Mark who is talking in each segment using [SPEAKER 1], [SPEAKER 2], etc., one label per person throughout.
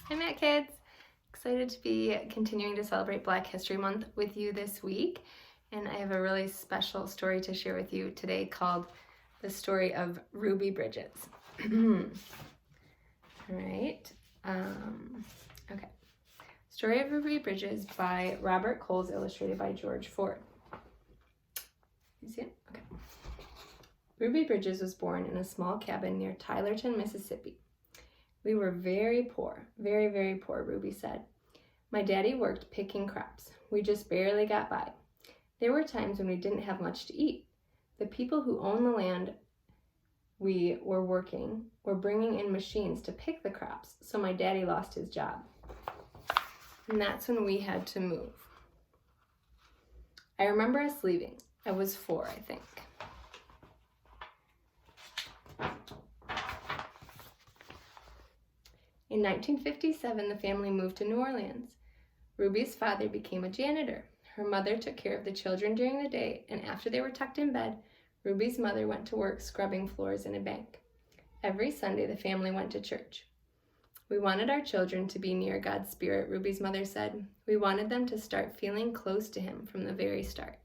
[SPEAKER 1] Hi MACC kids! Excited to be continuing to celebrate Black History Month with you this week, and I have a really special story to share with you today called The Story of Ruby Bridges. Alright, okay. Story of Ruby Bridges by Robert Coles, illustrated by George Ford. You see it? Okay. Ruby Bridges was born in a small cabin near Tylerton, Mississippi. We were very poor, very, very poor, Ruby said. My daddy worked picking crops. We just barely got by. There were times when we didn't have much to eat. The people who owned the land we were working were bringing in machines to pick the crops, so my daddy lost his job. And that's when we had to move. I remember us leaving. I was 4, I think. In 1957, the family moved to New Orleans. Ruby's father became a janitor. Her mother took care of the children during the day, and after they were tucked in bed, Ruby's mother went to work scrubbing floors in a bank. Every Sunday, the family went to church. We wanted our children to be near God's Spirit, Ruby's mother said. We wanted them to start feeling close to Him from the very start.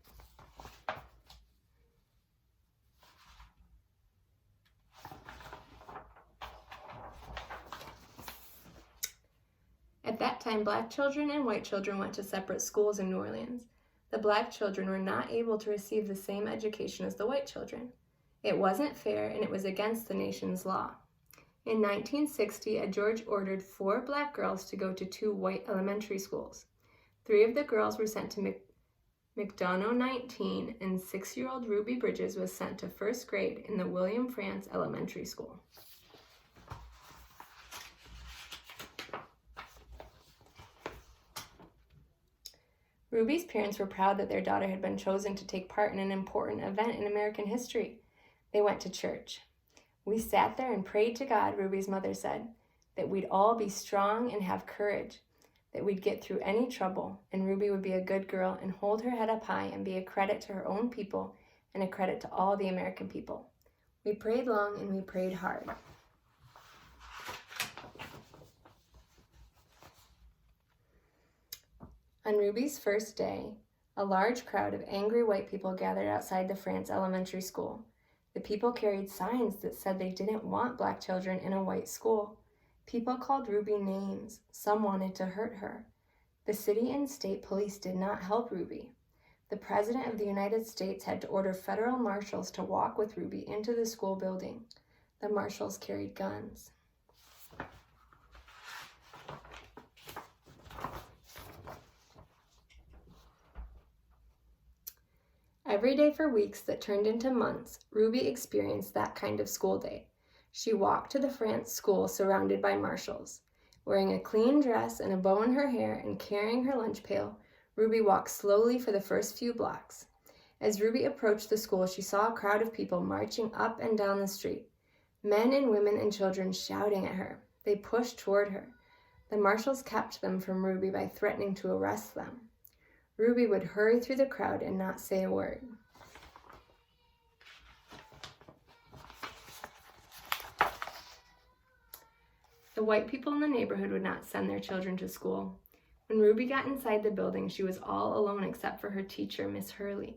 [SPEAKER 1] At that time, Black children and white children went to separate schools in New Orleans. The Black children were not able to receive the same education as the white children. It wasn't fair, and it was against the nation's law. In 1960, a judge ordered 4 Black girls to go to 2 white elementary schools. 3 of the girls were sent to McDonough 19, and 6-year-old Ruby Bridges was sent to 1st grade in the William Frantz Elementary School. Ruby's parents were proud that their daughter had been chosen to take part in an important event in American history. They went to church. We sat there and prayed to God, Ruby's mother said, that we'd all be strong and have courage, that we'd get through any trouble, and Ruby would be a good girl and hold her head up high and be a credit to her own people and a credit to all the American people. We prayed long and we prayed hard. On Ruby's first day, a large crowd of angry white people gathered outside the Frantz Elementary School. The people carried signs that said they didn't want Black children in a white school. People called Ruby names. Some wanted to hurt her. The city and state police did not help Ruby. The President of the United States had to order federal marshals to walk with Ruby into the school building. The marshals carried guns. Every day for weeks that turned into months, Ruby experienced that kind of school day. She walked to the Frantz school surrounded by marshals. Wearing a clean dress and a bow in her hair and carrying her lunch pail, Ruby walked slowly for the first few blocks. As Ruby approached the school, she saw a crowd of people marching up and down the street. Men and women and children shouting at her. They pushed toward her. The marshals kept them from Ruby by threatening to arrest them. Ruby would hurry through the crowd and not say a word. The white people in the neighborhood would not send their children to school. When Ruby got inside the building, she was all alone except for her teacher, Miss Hurley.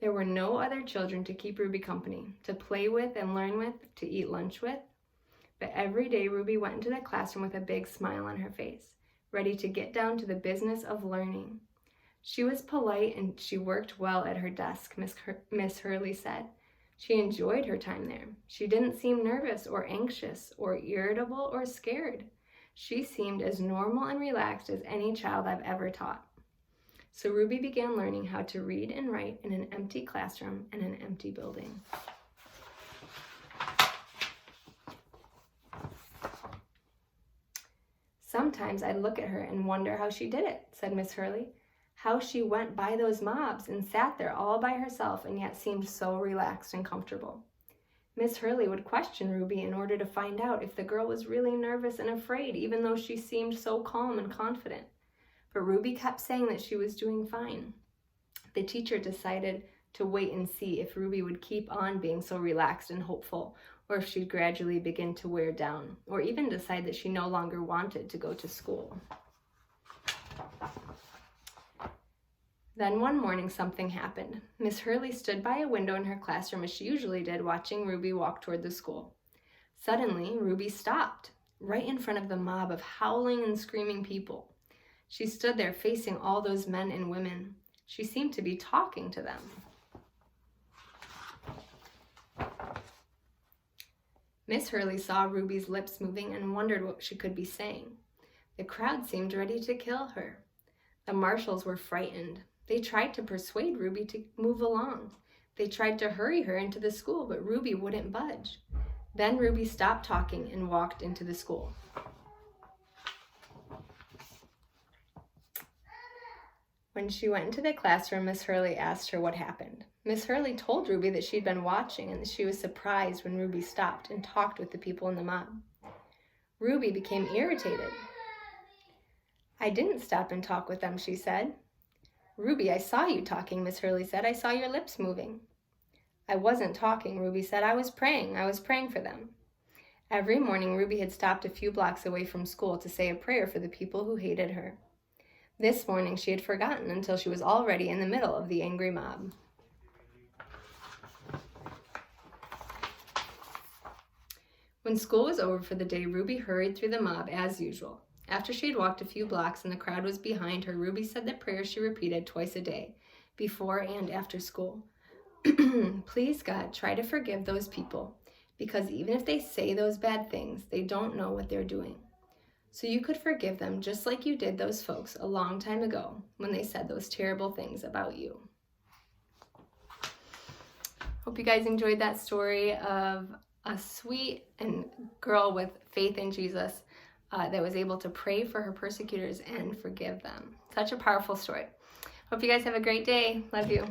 [SPEAKER 1] There were no other children to keep Ruby company, to play with and learn with, to eat lunch with. But every day, Ruby went into the classroom with a big smile on her face, ready to get down to the business of learning. She was polite and she worked well at her desk, Miss Hurley said. She enjoyed her time there. She didn't seem nervous or anxious or irritable or scared. She seemed as normal and relaxed as any child I've ever taught. So Ruby began learning how to read and write in an empty classroom in an empty building. Sometimes I'd look at her and wonder how she did it, said Miss Hurley. How she went by those mobs and sat there all by herself and yet seemed so relaxed and comfortable. Miss Hurley would question Ruby in order to find out if the girl was really nervous and afraid, even though she seemed so calm and confident. But Ruby kept saying that she was doing fine. The teacher decided to wait and see if Ruby would keep on being so relaxed and hopeful, or if she'd gradually begin to wear down, or even decide that she no longer wanted to go to school. Then one morning something happened. Miss Hurley stood by a window in her classroom as she usually did, watching Ruby walk toward the school. Suddenly, Ruby stopped, right in front of the mob of howling and screaming people. She stood there facing all those men and women. She seemed to be talking to them. Miss Hurley saw Ruby's lips moving and wondered what she could be saying. The crowd seemed ready to kill her. The marshals were frightened. They tried to persuade Ruby to move along. They tried to hurry her into the school, but Ruby wouldn't budge. Then Ruby stopped talking and walked into the school. When she went into the classroom, Miss Hurley asked her what happened. Miss Hurley told Ruby that she'd been watching and that she was surprised when Ruby stopped and talked with the people in the mob. Ruby became irritated. "I didn't stop and talk with them," she said. "Ruby, I saw you talking," Miss Hurley said. "I saw your lips moving." "I wasn't talking," Ruby said. I was praying for them." Every morning, Ruby had stopped a few blocks away from school to say a prayer for the people who hated her. This morning, she had forgotten until she was already in the middle of the angry mob. When school was over for the day, Ruby hurried through the mob as usual. After she had walked a few blocks and the crowd was behind her, Ruby said the prayer she repeated twice a day, before and after school. "Please, God, try to forgive those people, because even if they say those bad things, they don't know what they're doing. So you could forgive them just like you did those folks a long time ago when they said those terrible things about you." Hope you guys enjoyed that story of a sweet girl with faith in Jesus that was able to pray for her persecutors and forgive them. Such a powerful story. Hope you guys have a great day. Love you.